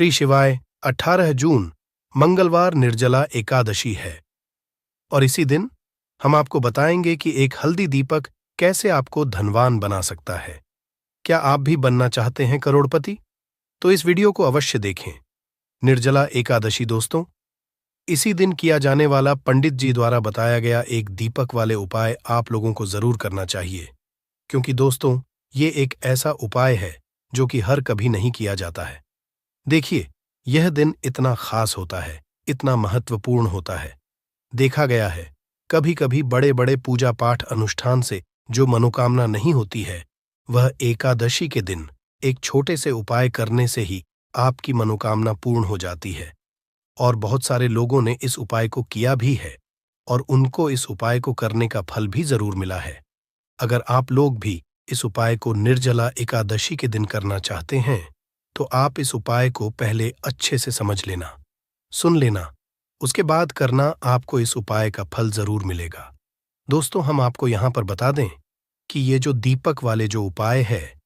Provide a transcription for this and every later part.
श्री शिवाय 18 जून मंगलवार निर्जला एकादशी है और इसी दिन हम आपको बताएंगे कि एक हल्दी दीपक कैसे आपको धनवान बना सकता है। क्या आप भी बनना चाहते हैं करोड़पति? तो इस वीडियो को अवश्य देखें। निर्जला एकादशी दोस्तों, इसी दिन किया जाने वाला पंडित जी द्वारा बताया गया एक दीपक वाले उपाय आप लोगों को जरूर करना चाहिए, क्योंकि दोस्तों ये एक ऐसा उपाय है जो कि हर कभी नहीं किया जाता है। देखिए, यह दिन इतना खास होता है, इतना महत्वपूर्ण होता है। देखा गया है कभी कभी बड़े बड़े पूजा पाठ अनुष्ठान से जो मनोकामना नहीं होती है, वह एकादशी के दिन एक छोटे से उपाय करने से ही आपकी मनोकामना पूर्ण हो जाती है। और बहुत सारे लोगों ने इस उपाय को किया भी है और उनको इस उपाय को करने का फल भी जरूर मिला है। अगर आप लोग भी इस उपाय को निर्जला एकादशी के दिन करना चाहते हैं तो आप इस उपाय को पहले अच्छे से समझ लेना, सुन लेना, उसके बाद करना। आपको इस उपाय का फल जरूर मिलेगा। दोस्तों, हम आपको यहां पर बता दें कि ये जो दीपक वाले जो उपाय है,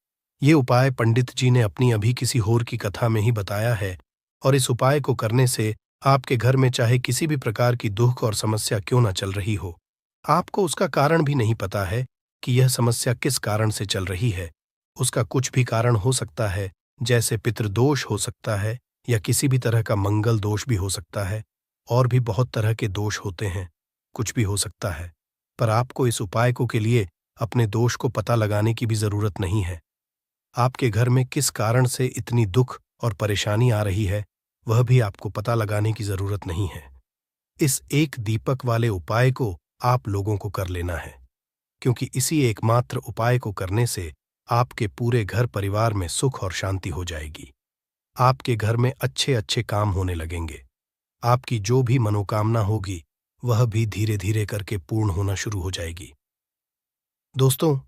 ये उपाय पंडित जी ने अपनी अभी किसी होर की कथा में ही बताया है। और इस उपाय को करने से आपके घर में चाहे किसी भी प्रकार की दुख और समस्या क्यों न चल रही हो, आपको उसका कारण भी नहीं पता है कि यह समस्या किस कारण से चल रही है। उसका कुछ भी कारण हो सकता है, जैसे पितृदोष हो सकता है या किसी भी तरह का मंगल दोष भी हो सकता है, और भी बहुत तरह के दोष होते हैं, कुछ भी हो सकता है। पर आपको इस उपाय को के लिए अपने दोष को पता लगाने की भी जरूरत नहीं है। आपके घर में किस कारण से इतनी दुख और परेशानी आ रही है, वह भी आपको पता लगाने की जरूरत नहीं है। इस एक दीपक वाले उपाय को आप लोगों को कर लेना है, क्योंकि इसी एकमात्र उपाय को करने से आपके पूरे घर परिवार में सुख और शांति हो जाएगी। आपके घर में अच्छे अच्छे काम होने लगेंगे। आपकी जो भी मनोकामना होगी वह भी धीरे धीरे करके पूर्ण होना शुरू हो जाएगी। दोस्तों,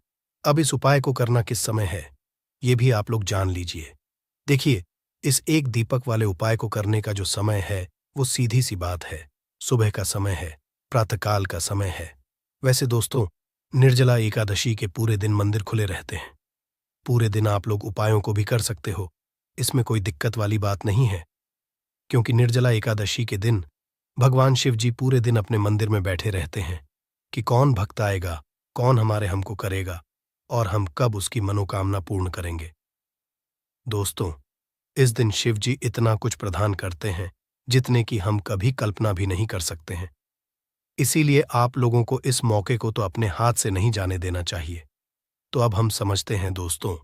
अब इस उपाय को करना किस समय है, ये भी आप लोग जान लीजिए। देखिए, इस एक दीपक वाले उपाय को करने का जो समय है वो सीधी सी बात है, सुबह का समय है, प्रातःकाल का समय है। वैसे दोस्तों, निर्जला एकादशी के पूरे दिन मंदिर खुले रहते हैं। पूरे दिन आप लोग उपायों को भी कर सकते हो, इसमें कोई दिक्कत वाली बात नहीं है, क्योंकि निर्जला एकादशी के दिन भगवान शिव जी पूरे दिन अपने मंदिर में बैठे रहते हैं कि कौन भक्त आएगा, कौन हमारे हमको करेगा और हम कब उसकी मनोकामना पूर्ण करेंगे। दोस्तों, इस दिन शिव जी इतना कुछ प्रदान करते हैं जितने की हम कभी कल्पना भी नहीं कर सकते हैं। इसीलिए आप लोगों को इस मौके को तो अपने हाथ से नहीं जाने देना चाहिए। तो अब हम समझते हैं दोस्तों,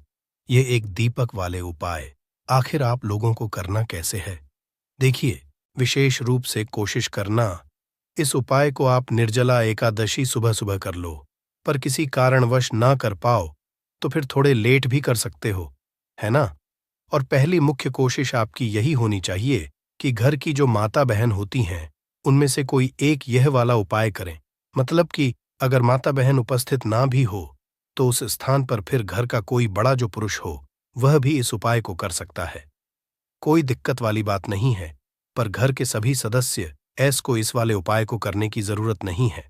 ये एक दीपक वाले उपाय आखिर आप लोगों को करना कैसे है। देखिए, विशेष रूप से कोशिश करना, इस उपाय को आप निर्जला एकादशी सुबह सुबह कर लो, पर किसी कारणवश ना कर पाओ तो फिर थोड़े लेट भी कर सकते हो, है ना। और पहली मुख्य कोशिश आपकी यही होनी चाहिए कि घर की जो माता बहन होती हैं उनमें से कोई एक यह वाला उपाय करें। मतलब कि अगर माता बहन उपस्थित ना भी हो तो उस स्थान पर फिर घर का कोई बड़ा जो पुरुष हो वह भी इस उपाय को कर सकता है। कोई दिक्कत वाली बात नहीं है, पर घर के सभी सदस्य को इस वाले उपाय को करने की जरूरत नहीं है।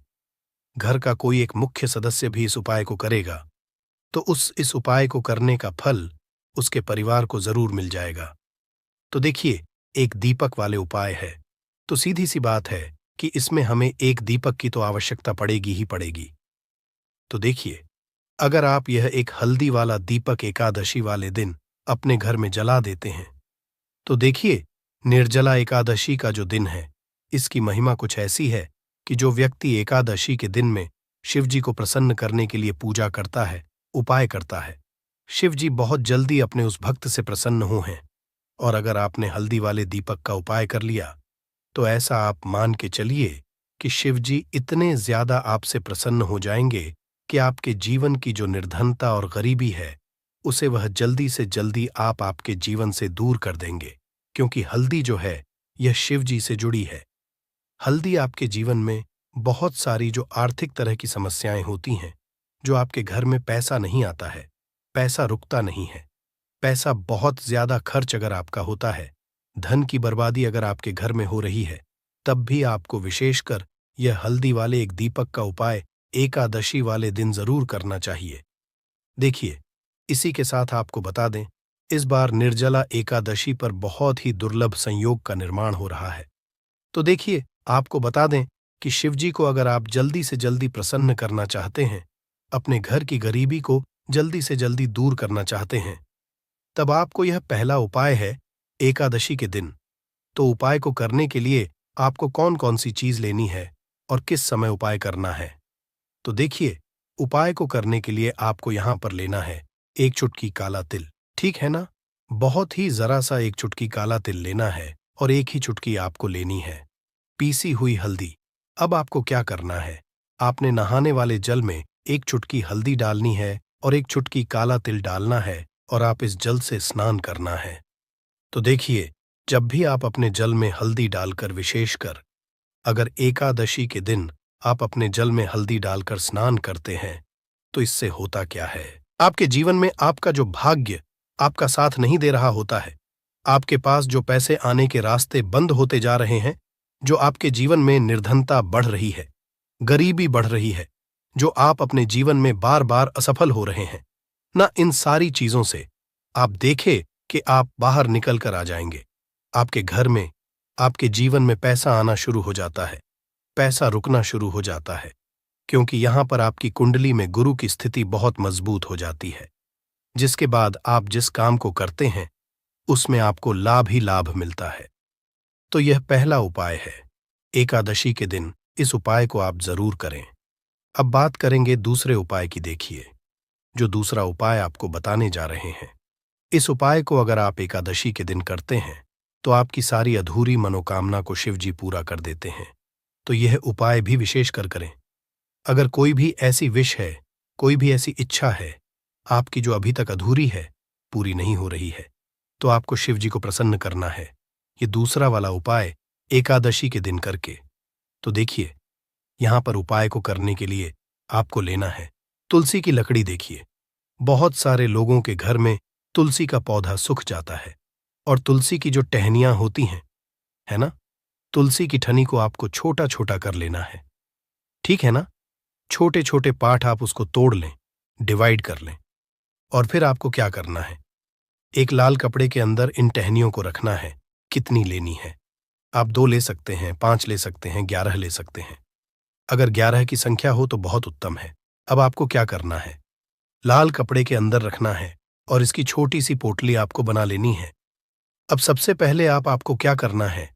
घर का कोई एक मुख्य सदस्य भी इस उपाय को करेगा तो इस उपाय को करने का फल उसके परिवार को जरूर मिल जाएगा। तो देखिए, एक दीपक वाले उपाय है तो सीधी सी बात है कि इसमें हमें एक दीपक की तो आवश्यकता पड़ेगी ही पड़ेगी। तो देखिए, अगर आप यह एक हल्दी वाला दीपक एकादशी वाले दिन अपने घर में जला देते हैं तो देखिए, निर्जला एकादशी का जो दिन है इसकी महिमा कुछ ऐसी है कि जो व्यक्ति एकादशी के दिन में शिव जी को प्रसन्न करने के लिए पूजा करता है, उपाय करता है, शिव जी बहुत जल्दी अपने उस भक्त से प्रसन्न हो हैं। और अगर आपने हल्दी वाले दीपक का उपाय कर लिया तो ऐसा आप मान के चलिए कि शिव जी इतने ज्यादा आपसे प्रसन्न हो जाएंगे कि आपके जीवन की जो निर्धनता और गरीबी है उसे वह जल्दी से जल्दी आपके जीवन से दूर कर देंगे, क्योंकि हल्दी जो है यह शिव जी से जुड़ी है। हल्दी आपके जीवन में बहुत सारी जो आर्थिक तरह की समस्याएं होती हैं, जो आपके घर में पैसा नहीं आता है, पैसा रुकता नहीं है, पैसा बहुत ज्यादा खर्च अगर आपका होता है, धन की बर्बादी अगर आपके घर में हो रही है, तब भी आपको विशेषकर यह हल्दी वाले एक दीपक का उपाय एकादशी वाले दिन जरूर करना चाहिए। देखिए, इसी के साथ आपको बता दें, इस बार निर्जला एकादशी पर बहुत ही दुर्लभ संयोग का निर्माण हो रहा है। तो देखिए, आपको बता दें कि शिवजी को अगर आप जल्दी से जल्दी प्रसन्न करना चाहते हैं, अपने घर की गरीबी को जल्दी से जल्दी दूर करना चाहते हैं, तब आपको यह पहला उपाय है एकादशी के दिन। तो उपाय को करने के लिए आपको कौन कौन सी चीज लेनी है और किस समय उपाय करना है। तो देखिए, उपाय को करने के लिए आपको यहां पर लेना है एक चुटकी काला तिल। ठीक है ना? बहुत ही जरा सा एक चुटकी काला तिल लेना है और एक ही चुटकी आपको लेनी है पीसी हुई हल्दी। अब आपको क्या करना है, आपने नहाने वाले जल में एक चुटकी हल्दी डालनी है और एक चुटकी काला तिल डालना है और आप इस जल से स्नान करना है। तो देखिए, जब भी आप अपने जल में हल्दी डालकर, विशेषकर अगर एकादशी के दिन आप अपने जल में हल्दी डालकर स्नान करते हैं, तो इससे होता क्या है, आपके जीवन में आपका जो भाग्य आपका साथ नहीं दे रहा होता है, आपके पास जो पैसे आने के रास्ते बंद होते जा रहे हैं, जो आपके जीवन में निर्धनता बढ़ रही है, गरीबी बढ़ रही है, जो आप अपने जीवन में बार बार असफल हो रहे हैं ना, इन सारी चीजों से आप देखें कि आप बाहर निकल कर आ जाएंगे। आपके घर में, आपके जीवन में पैसा आना शुरू हो जाता है, पैसा रुकना शुरू हो जाता है, क्योंकि यहां पर आपकी कुंडली में गुरु की स्थिति बहुत मजबूत हो जाती है, जिसके बाद आप जिस काम को करते हैं उसमें आपको लाभ ही लाभ मिलता है। तो यह पहला उपाय है, एकादशी के दिन इस उपाय को आप जरूर करें। अब बात करेंगे दूसरे उपाय की। देखिए, जो दूसरा उपाय आपको बताने जा रहे हैं, इस उपाय को अगर आप एकादशी के दिन करते हैं तो आपकी सारी अधूरी मनोकामना को शिवजी पूरा कर देते हैं। तो यह उपाय भी विशेष कर करें। अगर कोई भी ऐसी विश है, कोई भी ऐसी इच्छा है आपकी जो अभी तक अधूरी है, पूरी नहीं हो रही है, तो आपको शिवजी को प्रसन्न करना है ये दूसरा वाला उपाय एकादशी के दिन करके। तो देखिए, यहां पर उपाय को करने के लिए आपको लेना है तुलसी की लकड़ी। देखिए, बहुत सारे लोगों के घर में तुलसी का पौधा सूख जाता है और तुलसी की जो टहनियां होती हैं, है ना, तुलसी की ठनी को आपको छोटा छोटा कर लेना है। ठीक है ना? छोटे छोटे पार्ट आप उसको तोड़ लें, डिवाइड कर लें, और फिर आपको क्या करना है, एक लाल कपड़े के अंदर इन टहनियों को रखना है। कितनी लेनी है? आप 2 ले सकते हैं, 5 ले सकते हैं, 11 ले सकते हैं। अगर 11 की संख्या हो तो बहुत उत्तम है। अब आपको क्या करना है, लाल कपड़े के अंदर रखना है और इसकी छोटी सी पोटली आपको बना लेनी है। अब सबसे पहले आपको क्या करना है,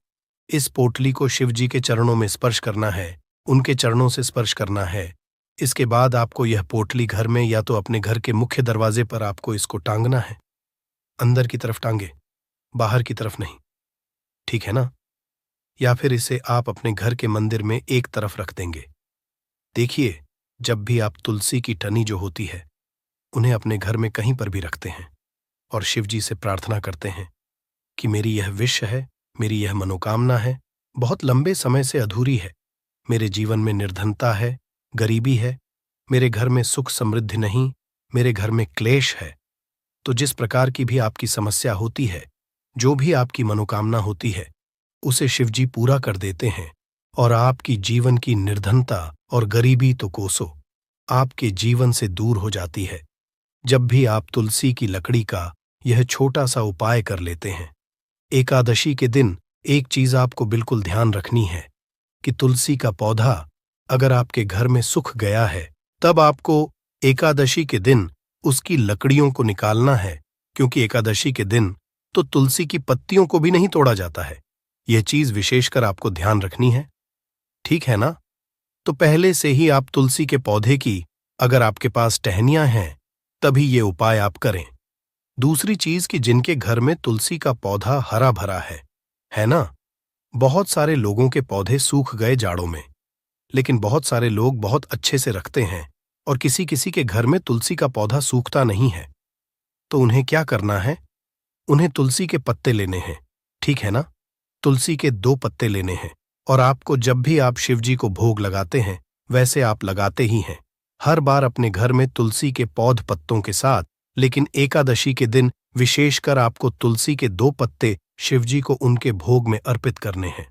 इस पोटली को शिवजी के चरणों में स्पर्श करना है, उनके चरणों से स्पर्श करना है। इसके बाद आपको यह पोटली घर में या तो अपने घर के मुख्य दरवाजे पर आपको इसको टांगना है। अंदर की तरफ टांगे, बाहर की तरफ नहीं। ठीक है ना? या फिर इसे आप अपने घर के मंदिर में एक तरफ रख देंगे। देखिए, जब भी आप तुलसी की टहनी जो होती है उन्हें अपने घर में कहीं पर भी रखते हैं और शिवजी से प्रार्थना करते हैं कि मेरी यह विश है, मेरी यह मनोकामना है, बहुत लंबे समय से अधूरी है, मेरे जीवन में निर्धनता है, गरीबी है, मेरे घर में सुख समृद्धि नहीं, मेरे घर में क्लेश है। तो जिस प्रकार की भी आपकी समस्या होती है, जो भी आपकी मनोकामना होती है, उसे शिवजी पूरा कर देते हैं और आपकी जीवन की निर्धनता और गरीबी तो कोसों आपके जीवन से दूर हो जाती है, जब भी आप तुलसी की लकड़ी का यह छोटा सा उपाय कर लेते हैं। एकादशी के दिन एक चीज आपको बिल्कुल ध्यान रखनी है कि तुलसी का पौधा अगर आपके घर में सूख गया है, तब आपको एकादशी के दिन उसकी लकड़ियों को निकालना है, क्योंकि एकादशी के दिन तो तुलसी की पत्तियों को भी नहीं तोड़ा जाता है। यह चीज विशेषकर आपको ध्यान रखनी है। ठीक है ना? तो पहले से ही आप तुलसी के पौधे की, अगर आपके पास टहनियां हैं, तभी ये उपाय आप करें। दूसरी चीज कि जिनके घर में तुलसी का पौधा हरा भरा है ना? बहुत सारे लोगों के पौधे सूख गए जाड़ों में, लेकिन बहुत सारे लोग बहुत अच्छे से रखते हैं और किसी किसी के घर में तुलसी का पौधा सूखता नहीं है। तो उन्हें क्या करना है, उन्हें तुलसी के पत्ते लेने हैं। ठीक है ना? तुलसी के 2 पत्ते लेने हैं और आपको जब भी आप शिवजी को भोग लगाते हैं वैसे आप लगाते ही हैं, हर बार अपने घर में तुलसी के पौध पत्तों के साथ, लेकिन एकादशी के दिन विशेषकर आपको तुलसी के 2 पत्ते शिवजी को उनके भोग में अर्पित करने हैं।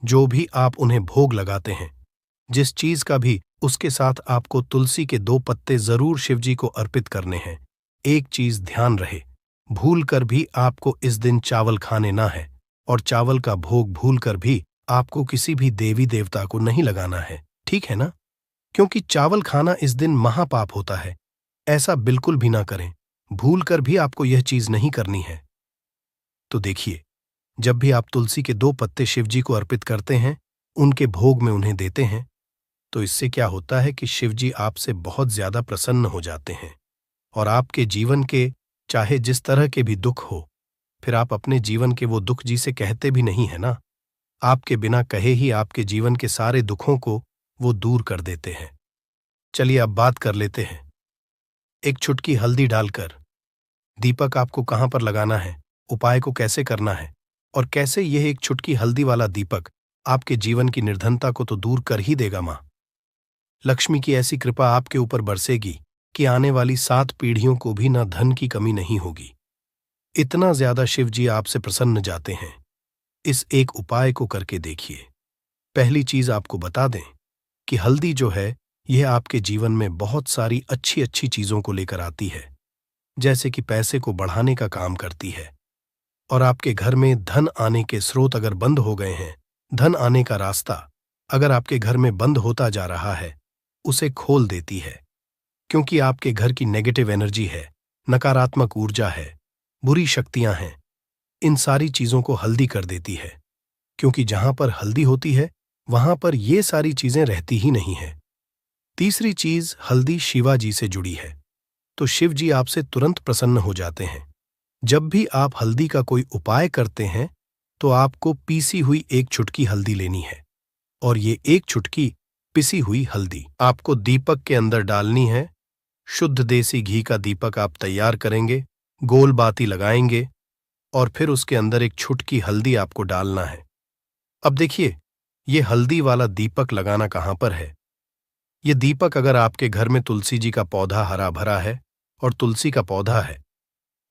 जो भी आप उन्हें भोग लगाते हैं, जिस चीज का भी, उसके साथ आपको तुलसी के 2 पत्ते जरूर शिवजी को अर्पित करने हैं। एक चीज ध्यान रहे, भूल कर भी आपको इस दिन चावल खाने ना है, और चावल का भोग भूल कर भी आपको किसी भी देवी देवता को नहीं लगाना है, ठीक है ना? क्योंकि चावल खाना इस दिन महापाप होता है। ऐसा बिल्कुल भी ना करें। भूल कर भी आपको यह चीज नहीं करनी है। तो देखिए, जब भी आप तुलसी के 2 पत्ते शिवजी को अर्पित करते हैं, उनके भोग में उन्हें देते हैं, तो इससे क्या होता है कि शिवजी आपसे बहुत ज्यादा प्रसन्न हो जाते हैं, और आपके जीवन के चाहे जिस तरह के भी दुख हो, फिर आप अपने जीवन के वो दुख जी से कहते भी नहीं है ना, आपके बिना कहे ही आपके जीवन के सारे दुखों को वो दूर कर देते हैं। चलिए अब बात कर लेते हैं। एक चुटकी हल्दी डालकर दीपक आपको कहां पर लगाना है, उपाय को कैसे करना है, और कैसे यह एक चुटकी हल्दी वाला दीपक आपके जीवन की निर्धनता को तो दूर कर ही देगा। मां लक्ष्मी की ऐसी कृपा आपके ऊपर बरसेगी कि आने वाली 7 पीढ़ियों को भी ना धन की कमी नहीं होगी। इतना ज्यादा शिव जी आपसे प्रसन्न जाते हैं। इस एक उपाय को करके देखिए। पहली चीज आपको बता दें कि हल्दी जो है, यह आपके जीवन में बहुत सारी अच्छी अच्छी चीजों को लेकर आती है, जैसे कि पैसे को बढ़ाने का काम करती है, और आपके घर में धन आने के स्रोत अगर बंद हो गए हैं, धन आने का रास्ता अगर आपके घर में बंद होता जा रहा है, उसे खोल देती है। क्योंकि आपके घर की नेगेटिव एनर्जी है, नकारात्मक ऊर्जा है, बुरी शक्तियां हैं, इन सारी चीजों को हल्दी कर देती है। क्योंकि जहां पर हल्दी होती है, वहां पर ये सारी चीजें रहती ही नहीं है। तीसरी चीज, हल्दी शिवाजी से जुड़ी है, तो शिव जी आपसे तुरंत प्रसन्न हो जाते हैं। जब भी आप हल्दी का कोई उपाय करते हैं, तो आपको पीसी हुई एक चुटकी हल्दी लेनी है, और ये एक चुटकी पिसी हुई हल्दी आपको दीपक के अंदर डालनी है। शुद्ध देसी घी का दीपक आप तैयार करेंगे, गोल बाती लगाएंगे, और फिर उसके अंदर एक चुटकी हल्दी आपको डालना है। अब देखिए, ये हल्दी वाला दीपक लगाना कहां पर है। ये दीपक अगर आपके घर में तुलसी जी का पौधा हरा भरा है और तुलसी का पौधा है,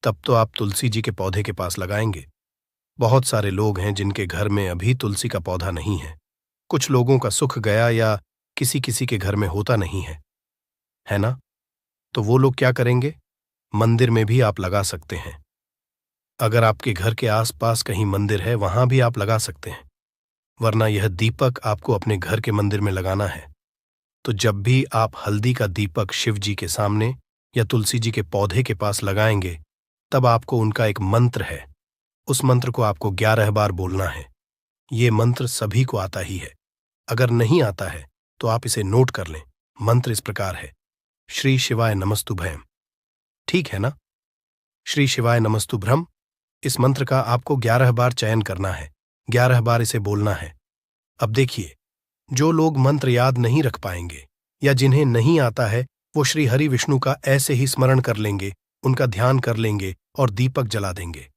तब तो आप तुलसी जी के पौधे के पास लगाएंगे। बहुत सारे लोग हैं जिनके घर में अभी तुलसी का पौधा नहीं है। कुछ लोगों का सुख गया या किसी किसी के घर में होता नहीं है ना? तो वो लोग क्या करेंगे? मंदिर में भी आप लगा सकते हैं। अगर आपके घर के आसपास कहीं मंदिर है, वहां भी आप लगा सकते हैं। वरना यह दीपक आपको अपने घर के मंदिर में लगाना है। तो जब भी आप हल्दी का दीपक शिव जी के सामने या तुलसी जी के पौधे के पास लगाएंगे, तब आपको उनका एक मंत्र है, उस मंत्र को आपको 11 बार बोलना है। ये मंत्र सभी को आता ही है। अगर नहीं आता है तो आप इसे नोट कर लें। मंत्र इस प्रकार है: श्री शिवाय नमस्तुभ्यम। ठीक है ना? श्री शिवाय नमस्तुभ्यम। इस मंत्र का आपको 11 बार चयन करना है, 11 बार इसे बोलना है। अब देखिए, जो लोग मंत्र याद नहीं रख पाएंगे या जिन्हें नहीं आता है, वो श्री हरि विष्णु का ऐसे ही स्मरण कर लेंगे, उनका ध्यान कर लेंगे और दीपक जला देंगे।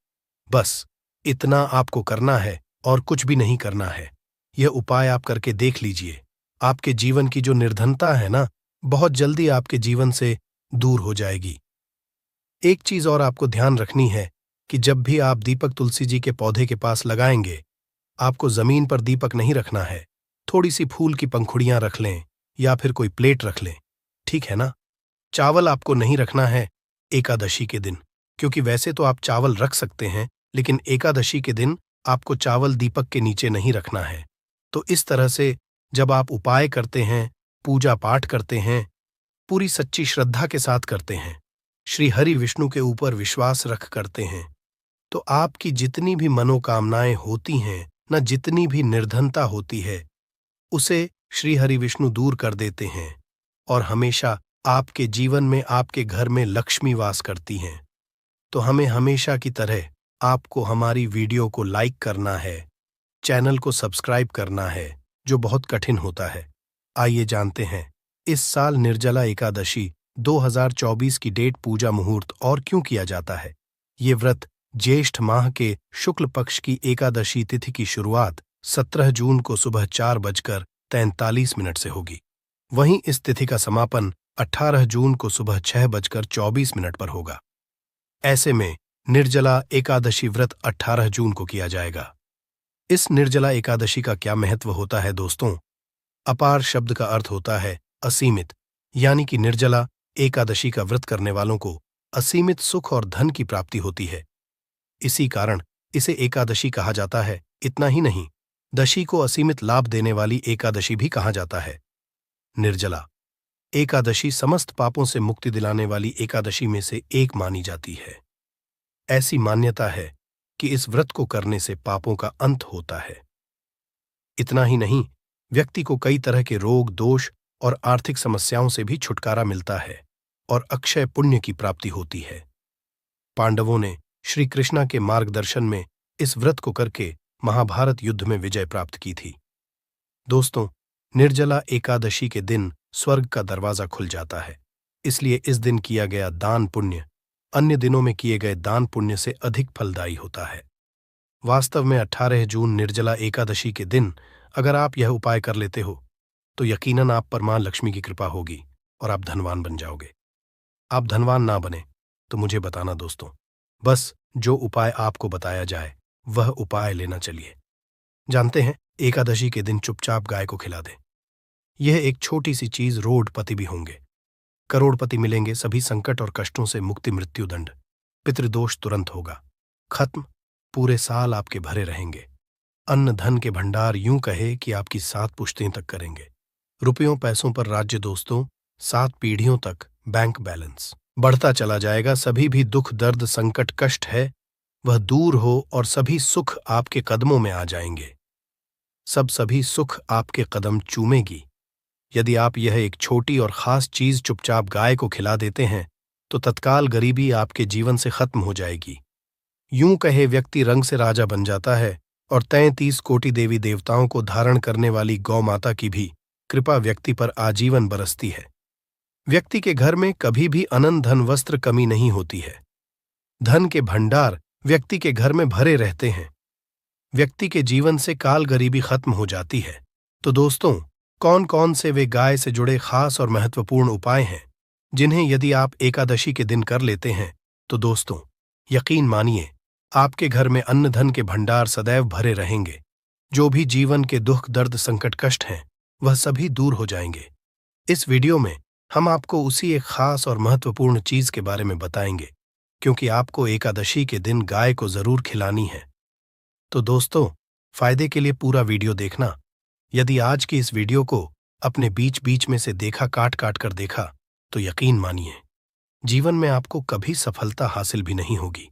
बस इतना आपको करना है और कुछ भी नहीं करना है। यह उपाय आप करके देख लीजिए। आपके जीवन की जो निर्धनता है ना, बहुत जल्दी आपके जीवन से दूर हो जाएगी। एक चीज और आपको ध्यान रखनी है कि जब भी आप दीपक तुलसी जी के पौधे के पास लगाएंगे, आपको जमीन पर दीपक नहीं रखना है। थोड़ी सी फूल की पंखुड़ियां रख लें या फिर कोई प्लेट रख लें, ठीक है ना? चावल आपको नहीं रखना है एकादशी के दिन, क्योंकि वैसे तो आप चावल रख सकते हैं, लेकिन एकादशी के दिन आपको चावल दीपक के नीचे नहीं रखना है। तो इस तरह से जब आप उपाय करते हैं, पूजा पाठ करते हैं, पूरी सच्ची श्रद्धा के साथ करते हैं, श्री हरि विष्णु के ऊपर विश्वास रख करते हैं, तो आपकी जितनी भी मनोकामनाएं होती हैं न, जितनी भी निर्धनता होती है, उसे श्री हरि विष्णु दूर कर देते हैं, और हमेशा आपके जीवन में, आपके घर में लक्ष्मी वास करती हैं। तो हमें हमेशा की तरह आपको हमारी वीडियो को लाइक करना है, चैनल को सब्सक्राइब करना है, जो बहुत कठिन होता है। आइए जानते हैं इस साल निर्जला एकादशी 2024 की डेट, पूजा, मुहूर्त और क्यों किया जाता है। ये व्रत ज्येष्ठ माह के शुक्ल पक्ष की एकादशी तिथि की शुरुआत 17 जून को सुबह 4:43 से होगी। वहीं इस तिथि का समापन 18 जून को सुबह 6:24 पर होगा। ऐसे में निर्जला एकादशी व्रत 18 जून को किया जाएगा। इस निर्जला एकादशी का क्या महत्व होता है दोस्तों? अपार शब्द का अर्थ होता है असीमित, यानी कि निर्जला एकादशी का व्रत करने वालों को असीमित सुख और धन की प्राप्ति होती है। इसी कारण इसे एकादशी कहा जाता है। इतना ही नहीं, दशी को असीमित लाभ देने वाली एकादशी भी कहा जाता है। निर्जला एकादशी समस्त पापों से मुक्ति दिलाने वाली एकादशी में से एक मानी जाती है। ऐसी मान्यता है कि इस व्रत को करने से पापों का अंत होता है। इतना ही नहीं, व्यक्ति को कई तरह के रोग, दोष और आर्थिक समस्याओं से भी छुटकारा मिलता है और अक्षय पुण्य की प्राप्ति होती है। पांडवों ने श्री कृष्णा के मार्गदर्शन में इस व्रत को करके महाभारत युद्ध में विजय प्राप्त की थी। दोस्तों, निर्जला एकादशी के दिन स्वर्ग का दरवाजा खुल जाता है, इसलिए इस दिन किया गया दान पुण्य अन्य दिनों में किए गए दान पुण्य से अधिक फलदायी होता है। वास्तव में 18 जून निर्जला एकादशी के दिन अगर आप यह उपाय कर लेते हो तो यकीनन आप पर मां लक्ष्मी की कृपा होगी और आप धनवान बन जाओगे। आप धनवान ना बने तो मुझे बताना दोस्तों, बस जो उपाय आपको बताया जाए वह उपाय लेना चलिए। जानते हैं, एकादशी के दिन चुपचाप गाय को खिला दें। यह एक छोटी सी चीज, रोडपति भी होंगे, करोड़पति मिलेंगे, सभी संकट और कष्टों से मुक्ति, मृत्युदंड, पितृदोष तुरंत होगा खत्म, पूरे साल आपके भरे रहेंगे। अन्न धन के भंडार यूं कहे कि आपकी 7 पुश्तें तक करेंगे। रुपयों पैसों पर राज्य दोस्तों, 7 पीढ़ियों तक बैंक बैलेंस बढ़ता चला जाएगा। सभी भी दुख, दर्द, संकट, कष्ट है वह दूर हो और सभी सुख आपके कदमों में आ जाएंगे। सभी सुख आपके कदम चूमेगी। यदि आप यह एक छोटी और खास चीज चुपचाप गाय को खिला देते हैं तो तत्काल गरीबी आपके जीवन से खत्म हो जाएगी। यूं कहे व्यक्ति रंग से राजा बन जाता है और 33 कोटि देवी देवताओं को धारण करने वाली गौ माता की भी कृपा व्यक्ति पर आजीवन बरसती है। व्यक्ति के घर में कभी भी अनंत धन वस्त्र कमी नहीं होती है। धन के भंडार व्यक्ति के घर में भरे रहते हैं। व्यक्ति के जीवन से काल गरीबी खत्म हो जाती है। तो दोस्तों, कौन कौन से वे गाय से जुड़े खास और महत्वपूर्ण उपाय हैं जिन्हें यदि आप एकादशी के दिन कर लेते हैं तो दोस्तों, यकीन मानिए आपके घर में अन्न धन के भंडार सदैव भरे रहेंगे। जो भी जीवन के दुख, दर्द, संकट, कष्ट हैं वह सभी दूर हो जाएंगे। इस वीडियो में हम आपको उसी एक खास और महत्वपूर्ण चीज के बारे में बताएंगे, क्योंकि आपको एकादशी के दिन गाय को जरूर खिलानी है। तो दोस्तों, फायदे के लिए पूरा वीडियो देखना। यदि आज की इस वीडियो को अपने बीच बीच में से देखा, काट काट कर देखा, तो यकीन मानिए जीवन में आपको कभी सफलता हासिल भी नहीं होगी,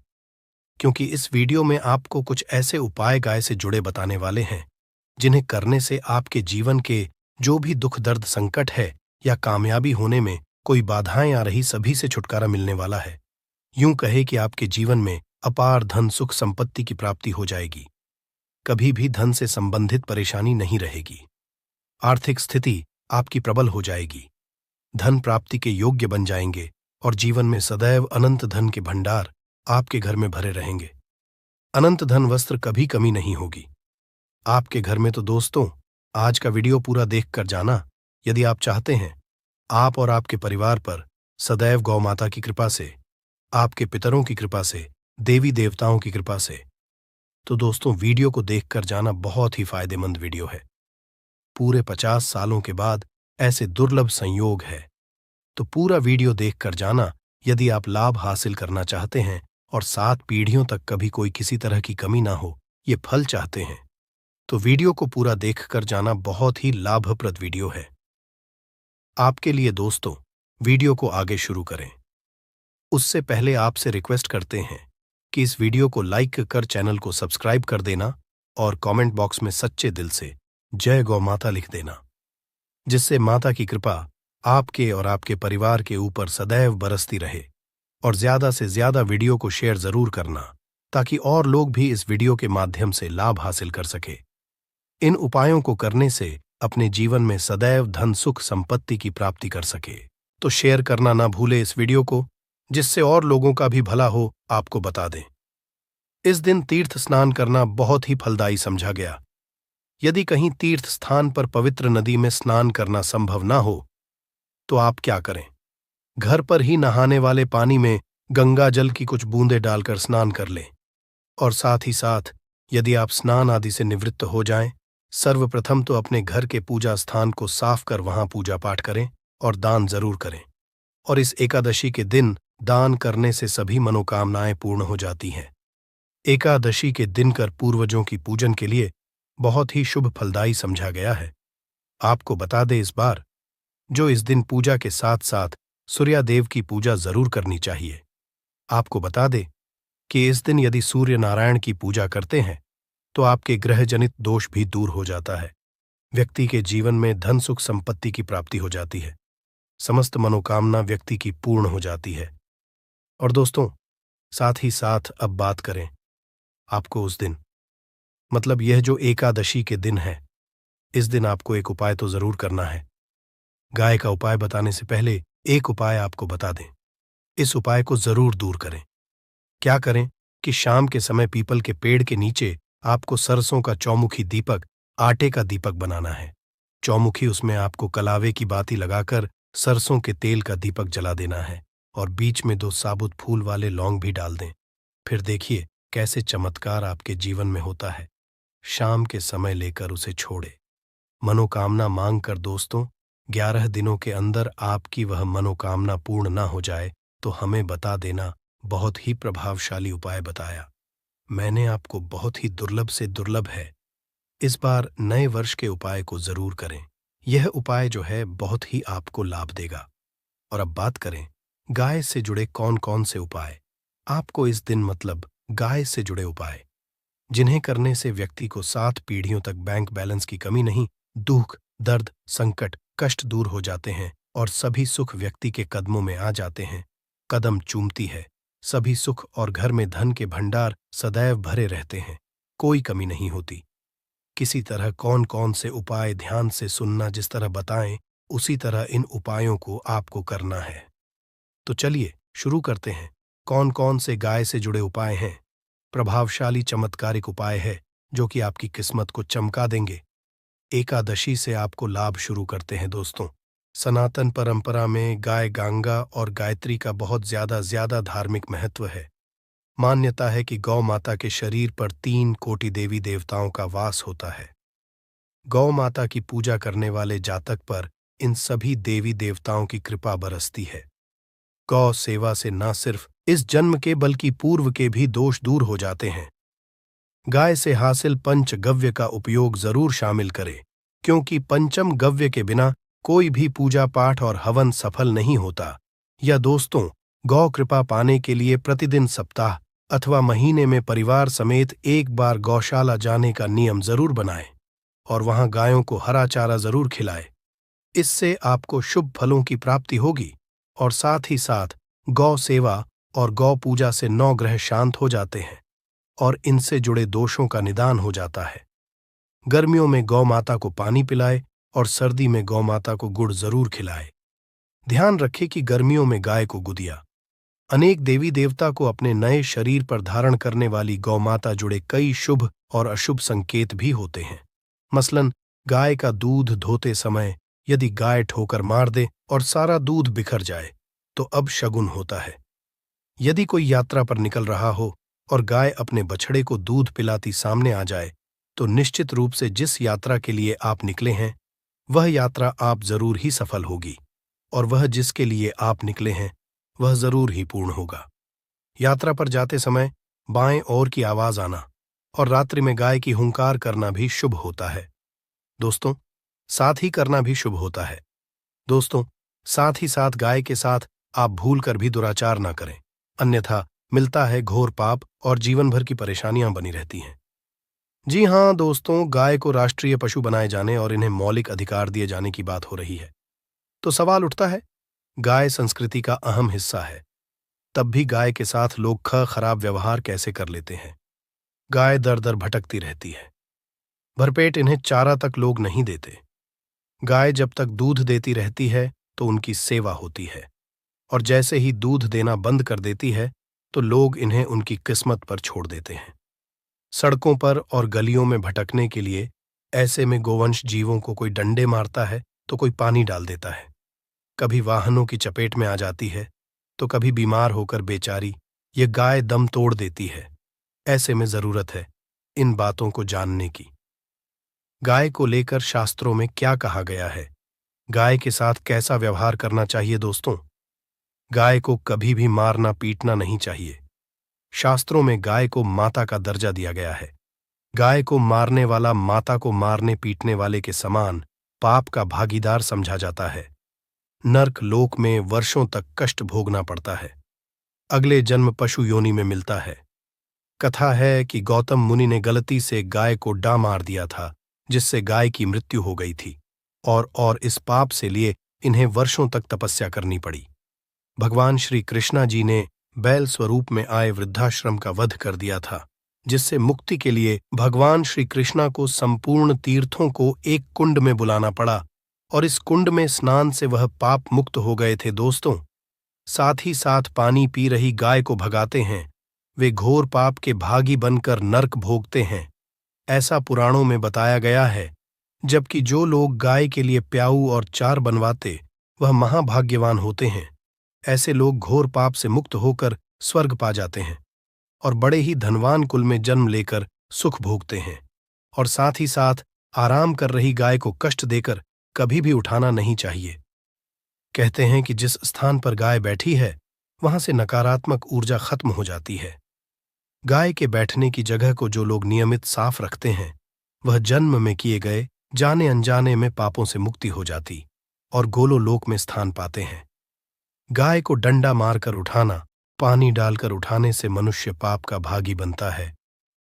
क्योंकि इस वीडियो में आपको कुछ ऐसे उपाय गाय से जुड़े बताने वाले हैं जिन्हें करने से आपके जीवन के जो भी दुख, दर्द, संकट है या कामयाबी होने में कोई बाधाएं आ रही, सभी से छुटकारा मिलने वाला है। यूं कहे कि आपके जीवन में अपार धन, सुख, संपत्ति की प्राप्ति हो जाएगी। कभी भी धन से संबंधित परेशानी नहीं रहेगी। आर्थिक स्थिति आपकी प्रबल हो जाएगी। धन प्राप्ति के योग्य बन जाएंगे और जीवन में सदैव अनंत धन के भंडार आपके घर में भरे रहेंगे। अनंत धन वस्त्र कभी कमी नहीं होगी आपके घर में। तो दोस्तों, आज का वीडियो पूरा देख कर जाना यदि आप चाहते हैं आप और आपके परिवार पर सदैव गौ माता की कृपा से, आपके पितरों की कृपा से, देवी देवताओं की कृपा से। तो दोस्तों, वीडियो को देखकर जाना, बहुत ही फायदेमंद वीडियो है। पूरे 50 सालों के बाद ऐसे दुर्लभ संयोग है, तो पूरा वीडियो देखकर जाना यदि आप लाभ हासिल करना चाहते हैं और 7 पीढ़ियों तक कभी कोई किसी तरह की कमी ना हो, ये फल चाहते हैं, तो वीडियो को पूरा देखकर जाना। बहुत ही लाभप्रद वीडियो है आपके लिए। दोस्तों, वीडियो को आगे शुरू करें उससे पहले आपसे रिक्वेस्ट करते हैं कि इस वीडियो को लाइक कर चैनल को सब्सक्राइब कर देना और कमेंट बॉक्स में सच्चे दिल से जय गौ माता लिख देना, जिससे माता की कृपा आपके और आपके परिवार के ऊपर सदैव बरसती रहे। और ज्यादा से ज्यादा वीडियो को शेयर जरूर करना ताकि और लोग भी इस वीडियो के माध्यम से लाभ हासिल कर सके। इन उपायों को करने से अपने जीवन में सदैव धन, सुख, संपत्ति की प्राप्ति कर सके। तो शेयर करना ना भूले इस वीडियो को, जिससे और लोगों का भी भला हो, आपको बता दें। इस दिन तीर्थ स्नान करना बहुत ही फलदायी समझा गया। यदि कहीं तीर्थ स्थान पर पवित्र नदी में स्नान करना संभव ना हो तो आप क्या करें, घर पर ही नहाने वाले पानी में गंगा जल की कुछ बूंदें डालकर स्नान कर लें। और साथ ही साथ यदि आप स्नान आदि से निवृत्त हो जाएं, सर्वप्रथम तो अपने घर के पूजा स्थान को साफ कर वहां पूजा पाठ करें और दान जरूर करें। और इस एकादशी के दिन दान करने से सभी मनोकामनाएं पूर्ण हो जाती हैं। एकादशी के दिन कर पूर्वजों की पूजन के लिए बहुत ही शुभ फलदायी समझा गया है। आपको बता दें इस बार, जो इस दिन पूजा के साथ साथ सूर्यदेव की पूजा जरूर करनी चाहिए। आपको बता दें कि इस दिन यदि सूर्य नारायण की पूजा करते हैं तो आपके ग्रह जनित दोष भी दूर हो जाता है। व्यक्ति के जीवन में धन सुख संपत्ति की प्राप्ति हो जाती है। समस्त मनोकामना व्यक्ति की पूर्ण हो जाती है। और दोस्तों, साथ ही साथ अब बात करें आपको उस दिन, मतलब यह जो एकादशी के दिन है, इस दिन आपको एक उपाय तो जरूर करना है। गाय का उपाय बताने से पहले एक उपाय आपको बता दें। इस उपाय को जरूर दूर करें। क्या करें कि शाम के समय पीपल के पेड़ के नीचे आपको सरसों का चौमुखी दीपक, आटे का दीपक बनाना है। चौमुखी, उसमें आपको कलावे की बाती लगाकर सरसों के तेल का दीपक जला देना है और बीच में 2 साबुत फूल वाले लौंग भी डाल दें। फिर देखिए कैसे चमत्कार आपके जीवन में होता है। शाम के समय लेकर उसे छोड़े। मनोकामना मांग कर दोस्तों, 11 दिनों के अंदर आपकी वह मनोकामना पूर्ण ना हो जाए तो हमें बता देना। बहुत ही प्रभावशाली उपाय बताया मैंने आपको, बहुत ही दुर्लभ से दुर्लभ है। इस बार नए वर्ष के उपाय को जरूर करें। यह उपाय जो है बहुत ही आपको लाभ देगा। और अब बात करें गाय से जुड़े कौन कौन से उपाय आपको इस दिन, मतलब गाय से जुड़े उपाय जिन्हें करने से व्यक्ति को 7 पीढ़ियों तक बैंक बैलेंस की कमी नहीं, दुख, दर्द, संकट, कष्ट दूर हो जाते हैं और सभी सुख व्यक्ति के कदमों में आ जाते हैं। कदम चूमती है सभी सुख और घर में धन के भंडार सदैव भरे रहते हैं, कोई कमी नहीं होती। किसी तरह कौन कौन से उपाय ध्यान से सुनना, जिस तरह बताएं उसी तरह इन उपायों को आपको करना है। तो चलिए शुरू करते हैं। कौन कौन से गाय से जुड़े उपाय हैं? प्रभावशाली चमत्कारिक उपाय है जो कि आपकी किस्मत को चमका देंगे। एकादशी से आपको लाभ शुरू करते हैं दोस्तों। सनातन परंपरा में गाय गंगा और गायत्री का बहुत ज्यादा धार्मिक महत्व है। मान्यता है कि गौ माता के शरीर पर 3 कोटि देवी देवताओं का वास होता है। गौ माता की पूजा करने वाले जातक पर इन सभी देवी देवताओं की कृपा बरसती है। गौ सेवा से न सिर्फ इस जन्म के बल्कि पूर्व के भी दोष दूर हो जाते हैं। गाय से हासिल पंच गव्य का उपयोग जरूर शामिल करें, क्योंकि पंचम गव्य के बिना कोई भी पूजा पाठ और हवन सफल नहीं होता। या दोस्तों, गौ कृपा पाने के लिए प्रतिदिन सप्ताह अथवा महीने में परिवार समेत एक बार गौशाला जाने का नियम जरूर बनाएं और वहां गायों को हरा चारा जरूर खिलाएं। इससे आपको शुभ फलों की प्राप्ति होगी और साथ ही साथ गौ सेवा और गौ पूजा से 9 ग्रह शांत हो जाते हैं और इनसे जुड़े दोषों का निदान हो जाता है। गर्मियों में गौ माता को पानी पिलाए और सर्दी में गौ माता को गुड़ जरूर खिलाए। ध्यान रखें कि गर्मियों में गाय को गुदिया। अनेक देवी देवता को अपने नए शरीर पर धारण करने वाली गौ माता जुड़े कई शुभ और अशुभ संकेत भी होते हैं। मसलन गाय का दूध धोते समय यदि गाय ठोकर मार दे और सारा दूध बिखर जाए तो अब शगुन होता है। यदि कोई यात्रा पर निकल रहा हो और गाय अपने बछड़े को दूध पिलाती सामने आ जाए तो निश्चित रूप से जिस यात्रा के लिए आप निकले हैं वह यात्रा आप जरूर ही सफल होगी और वह जिसके लिए आप निकले हैं वह जरूर ही पूर्ण होगा। यात्रा पर जाते समय बाएं ओर की आवाज आना और रात्रि में गाय की हुंकार करना भी शुभ होता है। दोस्तों, साथ ही करना भी शुभ होता है। दोस्तों, साथ ही साथ गाय के साथ आप भूलकर भी दुराचार ना करें, अन्यथा मिलता है घोर पाप और जीवन भर की परेशानियां बनी रहती हैं। जी हां दोस्तों, गाय को राष्ट्रीय पशु बनाए जाने और इन्हें मौलिक अधिकार दिए जाने की बात हो रही है। तो सवाल उठता है, गाय संस्कृति का अहम हिस्सा है, तब भी गाय के साथ लोग खराब व्यवहार कैसे कर लेते हैं। गाय दर दर भटकती रहती है, भरपेट इन्हें चारा तक लोग नहीं देते। गाय जब तक दूध देती रहती है तो उनकी सेवा होती है और जैसे ही दूध देना बंद कर देती है तो लोग इन्हें उनकी किस्मत पर छोड़ देते हैं। सड़कों पर और गलियों में भटकने के लिए ऐसे में गोवंश जीवों को कोई डंडे मारता है तो कोई पानी डाल देता है, कभी वाहनों की चपेट में आ जाती है तो कभी बीमार होकर बेचारी ये गाय दम तोड़ देती है। ऐसे में जरूरत है इन बातों को जानने की। गाय को लेकर शास्त्रों में क्या कहा गया है, गाय के साथ कैसा व्यवहार करना चाहिए। दोस्तों, गाय को कभी भी मारना पीटना नहीं चाहिए। शास्त्रों में गाय को माता का दर्जा दिया गया है। गाय को मारने वाला माता को मारने पीटने वाले के समान पाप का भागीदार समझा जाता है। नर्क लोक में वर्षों तक कष्ट भोगना पड़ता है। अगले जन्म पशु योनि में मिलता है। कथा है कि गौतम मुनि ने गलती से गाय को डा मार दिया था, जिससे गाय की मृत्यु हो गई थी और इस पाप से लिए इन्हें वर्षों तक तपस्या करनी पड़ी। भगवान श्री कृष्णा जी ने बैल स्वरूप में आए वृद्धाश्रम का वध कर दिया था, जिससे मुक्ति के लिए भगवान श्री कृष्णा को संपूर्ण तीर्थों को एक कुंड में बुलाना पड़ा और इस कुंड में स्नान से वह पाप मुक्त हो गए थे। दोस्तों, साथ ही साथ पानी पी रही गाय को भगाते हैं। वे घोर पाप के भागी बनकर नर्क भोगते हैं, ऐसा पुराणों में बताया गया है। जबकि जो लोग गाय के लिए प्याऊ और चार बनवाते वह महाभाग्यवान होते हैं। ऐसे लोग घोर पाप से मुक्त होकर स्वर्ग पा जाते हैं और बड़े ही धनवान कुल में जन्म लेकर सुख भोगते हैं। और साथ ही साथ आराम कर रही गाय को कष्ट देकर कभी भी उठाना नहीं चाहिए। कहते हैं कि जिस स्थान पर गाय बैठी है वहां से नकारात्मक ऊर्जा खत्म हो जाती है। गाय के बैठने की जगह को जो लोग नियमित साफ रखते हैं वह जन्म में किए गए जाने अनजाने में पापों से मुक्ति हो जाती और गोलोलोक में स्थान पाते हैं। गाय को डंडा मारकर उठाना, पानी डालकर उठाने से मनुष्य पाप का भागी बनता है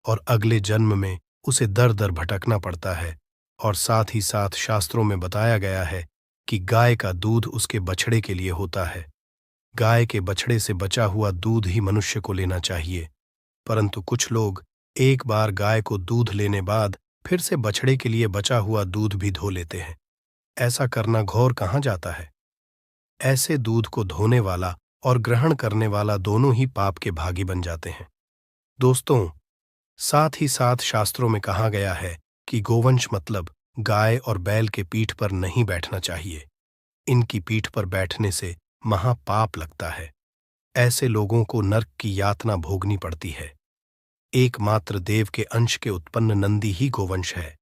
और अगले जन्म में उसे दर दर भटकना पड़ता है। और साथ ही साथ शास्त्रों में बताया गया है कि गाय का दूध उसके बछड़े के लिए होता है। गाय के बछड़े से बचा हुआ दूध ही मनुष्य को लेना चाहिए, परंतु कुछ लोग एक बार गाय को दूध लेने बाद फिर से बछड़े के लिए बचा हुआ दूध भी धो लेते हैं। ऐसा करना घोर कहाँ जाता है। ऐसे दूध को धोने वाला और ग्रहण करने वाला दोनों ही पाप के भागी बन जाते हैं। दोस्तों, साथ ही साथ शास्त्रों में कहा गया है कि गोवंश मतलब गाय और बैल के पीठ पर नहीं बैठना चाहिए। इनकी पीठ पर बैठने से महापाप लगता है। ऐसे लोगों को नर्क की यातना भोगनी पड़ती है। एकमात्र देव के अंश के उत्पन्न नंदी ही गोवंश है,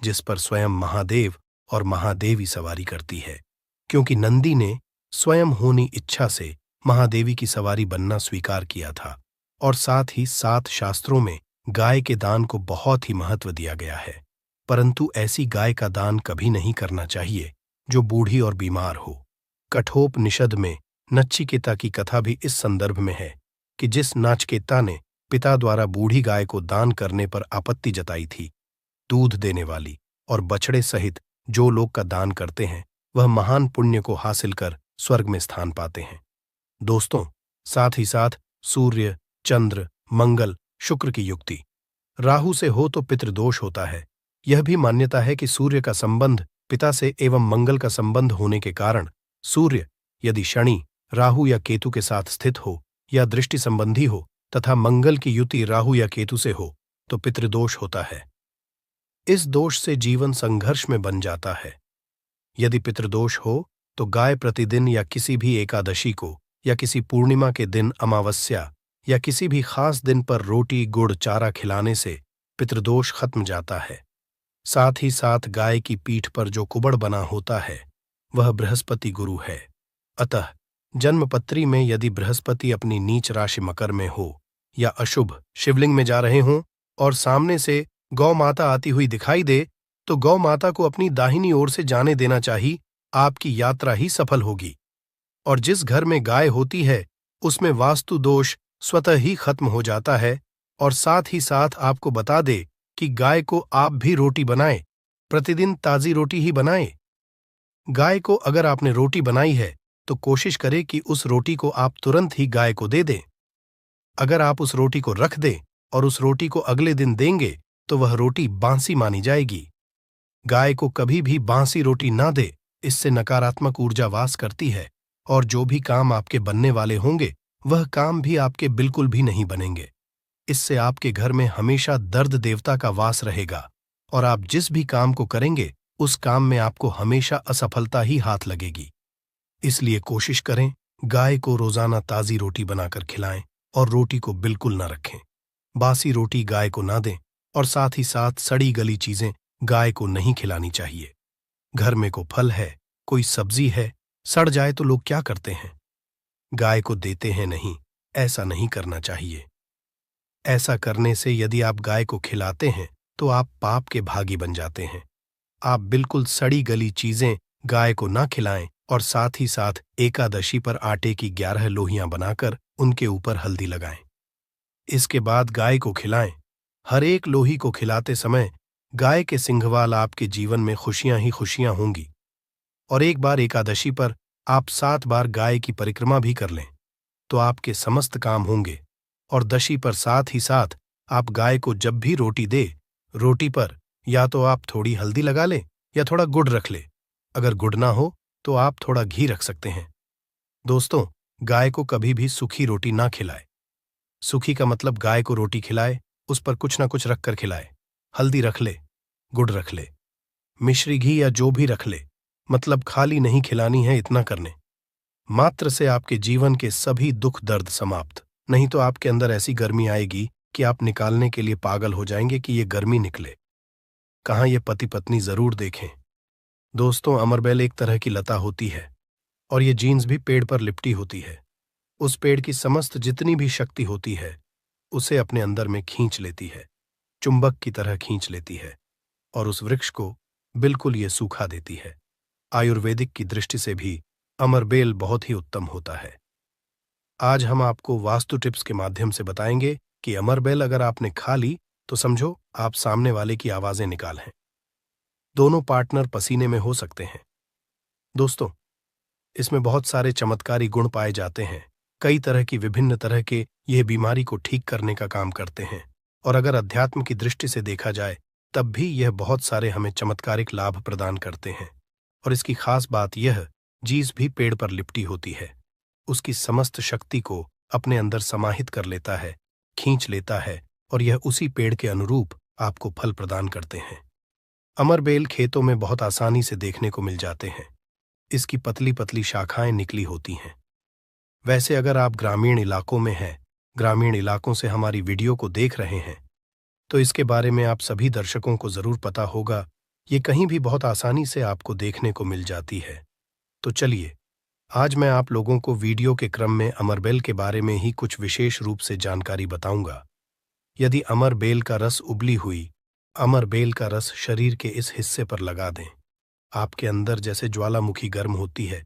जिस पर स्वयं महादेव और महादेवी सवारी करती है, क्योंकि नंदी ने स्वयं होनी इच्छा से महादेवी की सवारी बनना स्वीकार किया था। और साथ ही साथ शास्त्रों में गाय के दान को बहुत ही महत्व दिया गया है, परंतु ऐसी गाय का दान कभी नहीं करना चाहिए जो बूढ़ी और बीमार हो। कठोपनिषद में नचिकेता की कथा भी इस संदर्भ में है कि जिस नाचिकेता ने पिता द्वारा बूढ़ी गाय को दान करने पर आपत्ति जताई थी, दूध देने वाली और बछड़े सहित जो लोग का दान करते हैं वह महान पुण्य को हासिल कर स्वर्ग में स्थान पाते हैं। दोस्तों, साथ ही साथ सूर्य, चंद्र, मंगल, शुक्र की युक्ति राहु से हो तो पितृदोष होता है। यह भी मान्यता है कि सूर्य का संबंध पिता से एवं मंगल का संबंध होने के कारण सूर्य यदि शनि, राहु या केतु के साथ स्थित हो या दृष्टि संबंधी हो तथा मंगल की युति राहु या केतु से हो तो पितृदोष होता है। इस दोष से जीवन संघर्ष में बन जाता है। यदि पितृदोष हो तो गाय प्रतिदिन या किसी भी एकादशी को या किसी पूर्णिमा के दिन, अमावस्या या किसी भी खास दिन पर रोटी, गुड़, चारा खिलाने से पितृदोष खत्म जाता है। साथ ही साथ गाय की पीठ पर जो कुबड़ बना होता है वह बृहस्पति गुरु है। अतः जन्मपत्री में यदि बृहस्पति अपनी नीच राशि मकर में हो या अशुभ शिवलिंग में जा रहे हों और सामने से गौ माता आती हुई दिखाई दे तो गौ माता को अपनी दाहिनी ओर से जाने देना चाहिए। आपकी यात्रा ही सफल होगी। और जिस घर में गाय होती है उसमें वास्तु दोष स्वतः ही खत्म हो जाता है। और साथ ही साथ आपको बता दे कि गाय को आप भी रोटी बनाएं, प्रतिदिन ताजी रोटी ही बनाएं। गाय को अगर आपने रोटी बनाई है तो कोशिश करें कि उस रोटी को आप तुरंत ही गाय को दे दें। अगर आप उस रोटी को रख दें और उस रोटी को अगले दिन देंगे तो वह रोटी बांसी मानी जाएगी। गाय को कभी भी बांसी रोटी ना दे, इससे नकारात्मक ऊर्जा वास करती है और जो भी काम आपके बनने वाले होंगे वह काम भी आपके बिल्कुल भी नहीं बनेंगे। इससे आपके घर में हमेशा दर्द देवता का वास रहेगा और आप जिस भी काम को करेंगे उस काम में आपको हमेशा असफलता ही हाथ लगेगी। इसलिए कोशिश करें गाय को रोजाना ताजी रोटी बनाकर खिलाएं और रोटी को बिल्कुल ना रखें। बासी रोटी गाय को ना दें और साथ ही साथ सड़ी गली चीजें गाय को नहीं खिलानी चाहिए। घर में कोई फल है, कोई सब्जी है, सड़ जाए तो लोग क्या करते हैं? गाय को देते हैं नहीं, ऐसा नहीं करना चाहिए। ऐसा करने से यदि आप गाय को खिलाते हैं तो आप पाप के भागी बन जाते हैं। आप बिल्कुल सड़ी गली चीजें गाय को ना खिलाएं और साथ ही साथ एकादशी पर आटे की 11 लोहियां बनाकर उनके ऊपर हल्दी लगाएं। इसके बाद गाय को खिलाएं। हर एक लोही को खिलाते समय गाय के सिंघवाल आपके जीवन में खुशियां ही खुशियां होंगी। और एक बार एकादशी पर आप 7 बार गाय की परिक्रमा भी कर लें तो आपके समस्त काम होंगे। और दशी पर साथ ही साथ आप गाय को जब भी रोटी दे, रोटी पर या तो आप थोड़ी हल्दी लगा लें या थोड़ा गुड़ रख ले। अगर गुड़ ना हो तो आप थोड़ा घी रख सकते हैं। दोस्तों, गाय को कभी भी सूखी रोटी ना खिलाए। सूखी का मतलब गाय को रोटी खिलाए, उस पर कुछ ना कुछ रखकर खिलाए। हल्दी रख ले, गुड़ रख ले, मिश्री घी या जो भी रख ले, मतलब खाली नहीं खिलानी है, इतना करने मात्र से आपके जीवन के सभी दुख दर्द समाप्त। नहीं तो आपके अंदर ऐसी गर्मी आएगी कि आप निकालने के लिए पागल हो जाएंगे कि ये गर्मी निकले। कहाँ ये पति पत्नी जरूर देखें। दोस्तों, अमरबेल एक तरह की लता होती है और ये जीन्स भी पेड़ पर लिपटी होती है। उस पेड़ की समस्त जितनी भी शक्ति होती है उसे अपने अंदर में खींच लेती है, चुंबक की तरह खींच लेती है और उस वृक्ष को बिल्कुल ये सूखा देती है। आयुर्वेदिक की दृष्टि से भी अमरबेल बहुत ही उत्तम होता है। आज हम आपको वास्तु टिप्स के माध्यम से बताएंगे कि अमरबेल अगर आपने खा ली तो समझो आप सामने वाले की आवाजें निकाल हैं। दोनों पार्टनर पसीने में हो सकते हैं। दोस्तों, इसमें बहुत सारे चमत्कारी गुण पाए जाते हैं। कई तरह की विभिन्न तरह के यह बीमारी को ठीक करने का काम करते हैं और अगर अध्यात्म की दृष्टि से देखा जाए तब भी यह बहुत सारे हमें चमत्कारिक लाभ प्रदान करते हैं। और इसकी खास बात यह, जीस भी पेड़ पर लिपटी होती है, उसकी समस्त शक्ति को अपने अंदर समाहित कर लेता है, खींच लेता है और यह उसी पेड़ के अनुरूप आपको फल प्रदान करते हैं। अमरबेल खेतों में बहुत आसानी से देखने को मिल जाते हैं। इसकी पतली पतली शाखाएं निकली होती हैं। वैसे अगर आप ग्रामीण इलाकों में हैं, ग्रामीण इलाकों से हमारी वीडियो को देख रहे हैं, तो इसके बारे में आप सभी दर्शकों को जरूर पता होगा। ये कहीं भी बहुत आसानी से आपको देखने को मिल जाती है। तो चलिए, आज मैं आप लोगों को वीडियो के क्रम में अमरबेल के बारे में ही कुछ विशेष रूप से जानकारी बताऊंगा। यदि अमरबेल का रस उबली हुई अमरबेल का रस शरीर के इस हिस्से पर लगा दें, आपके अंदर जैसे ज्वालामुखी गर्म होती है,